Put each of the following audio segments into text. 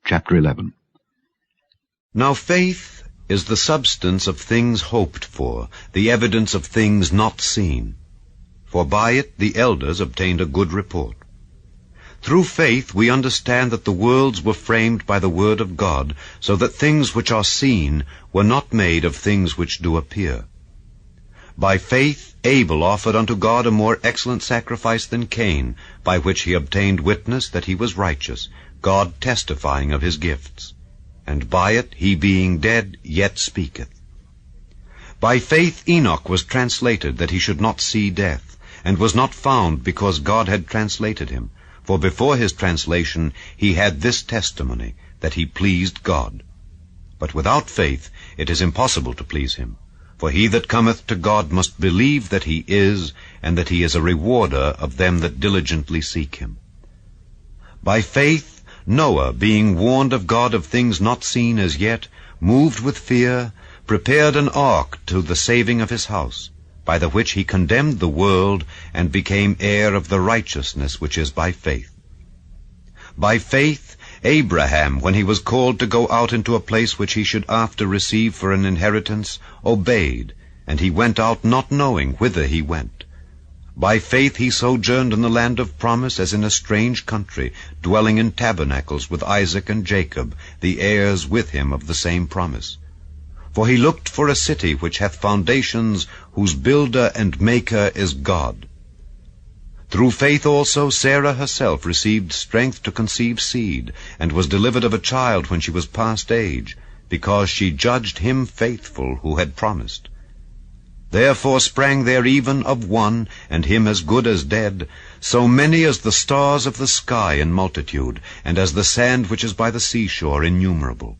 Chapter 11. Now faith is the substance of things hoped for, the evidence of things not seen. For by it the elders obtained a good report. Through faith we understand that the worlds were framed by the word of God, so that things which are seen were not made of things which do appear. By faith Abel offered unto God a more excellent sacrifice than Cain, by which he obtained witness that he was righteous, God testifying of his gifts. And by it he being dead yet speaketh. By faith Enoch was translated that he should not see death, and was not found because God had translated him. For before his translation he had this testimony, that he pleased God. But without faith it is impossible to please him. For he that cometh to God must believe that he is, and that he is a rewarder of them that diligently seek him. By faith Noah, being warned of God of things not seen as yet, moved with fear, prepared an ark to the saving of his house, by the which he condemned the world, and became heir of the righteousness which is by faith. By faith Abraham, when he was called to go out into a place which he should after receive for an inheritance, obeyed, and he went out not knowing whither he went. By faith he sojourned in the land of promise as in a strange country, dwelling in tabernacles with Isaac and Jacob, the heirs with him of the same promise. For he looked for a city which hath foundations, whose builder and maker is God. Through faith also Sarah herself received strength to conceive seed, and was delivered of a child when she was past age, because she judged him faithful who had promised. Therefore sprang there even of one, and him as good as dead, so many as the stars of the sky in multitude, and as the sand which is by the seashore innumerable.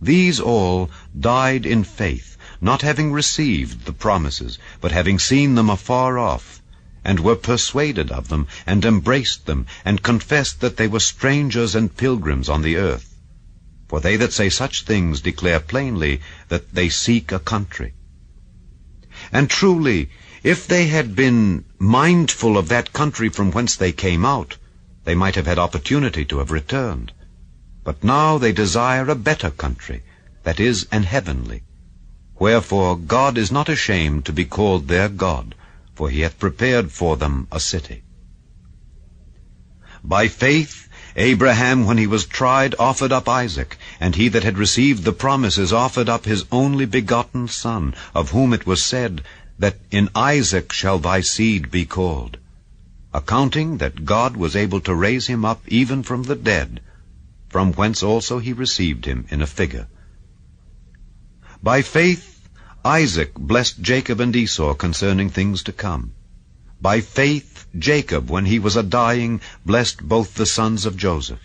These all died in faith, not having received the promises, but having seen them afar off, and were persuaded of them, and embraced them, and confessed that they were strangers and pilgrims on the earth. For they that say such things declare plainly that they seek a country. And truly, if they had been mindful of that country from whence they came out, they might have had opportunity to have returned. But now they desire a better country, that is, an heavenly. Wherefore God is not ashamed to be called their God, for he hath prepared for them a city. By faith Abraham, when he was tried, offered up Isaac, and he that had received the promises offered up his only begotten son, of whom it was said, that in Isaac shall thy seed be called, accounting that God was able to raise him up even from the dead, from whence also he received him in a figure. By faith Isaac blessed Jacob and Esau concerning things to come. By faith Jacob, when he was a-dying, blessed both the sons of Joseph,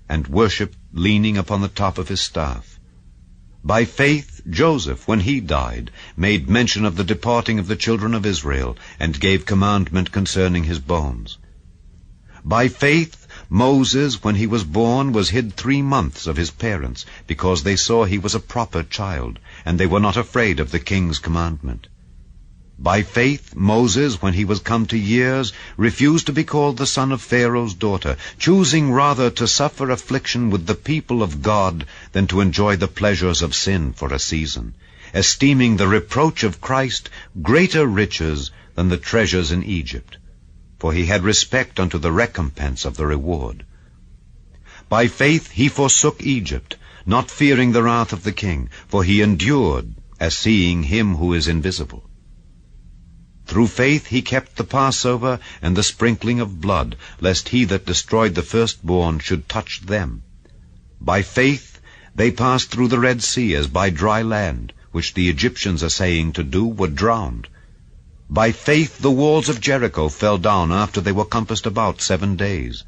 and worshipped leaning upon the top of his staff. By faith Joseph, when he died, made mention of the departing of the children of Israel, and gave commandment concerning his bones. By faith Moses, when he was born, was hid 3 months of his parents, because they saw he was a proper child, and they were not afraid of the king's commandment. By faith Moses, when he was come to years, refused to be called the son of Pharaoh's daughter, choosing rather to suffer affliction with the people of God than to enjoy the pleasures of sin for a season, esteeming the reproach of Christ greater riches than the treasures in Egypt, for he had respect unto the recompense of the reward. By faith he forsook Egypt, not fearing the wrath of the king, for he endured as seeing him who is invisible. Through faith he kept the Passover and the sprinkling of blood, lest he that destroyed the firstborn should touch them. By faith they passed through the Red Sea as by dry land, which the Egyptians assaying to do were drowned. By faith the walls of Jericho fell down after they were compassed about 7 days.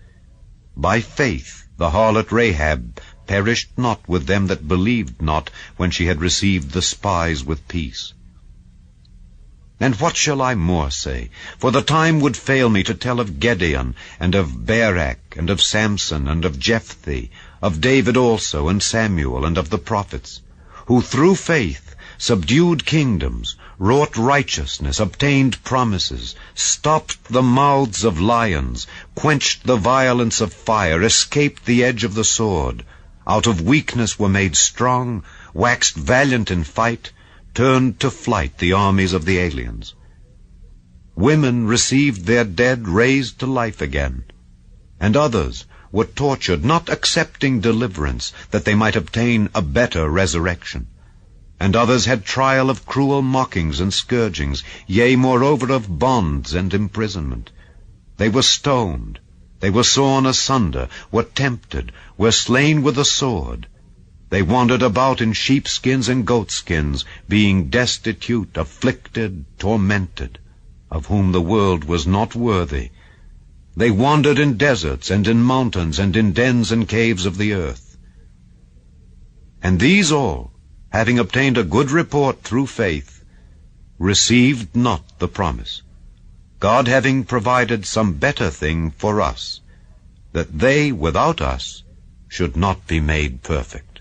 By faith the harlot Rahab perished not with them that believed not, when she had received the spies with peace. And what shall I more say? For the time would fail me to tell of Gedeon, and of Barak, and of Samson, and of Jephthah, of David also, and Samuel, and of the prophets, who through faith subdued kingdoms, wrought righteousness, obtained promises, stopped the mouths of lions, quenched the violence of fire, escaped the edge of the sword, out of weakness were made strong, waxed valiant in fight, turned to flight the armies of the aliens. Women received their dead raised to life again, and others were tortured, not accepting deliverance, that they might obtain a better resurrection. And others had trial of cruel mockings and scourgings, yea, moreover, of bonds and imprisonment. They were stoned, they were sawn asunder, were tempted, were slain with the sword. They wandered about in sheepskins and goatskins, being destitute, afflicted, tormented, of whom the world was not worthy. They wandered in deserts and in mountains and in dens and caves of the earth. And these all, having obtained a good report through faith, received not the promise, God having provided some better thing for us, that they without us should not be made perfect.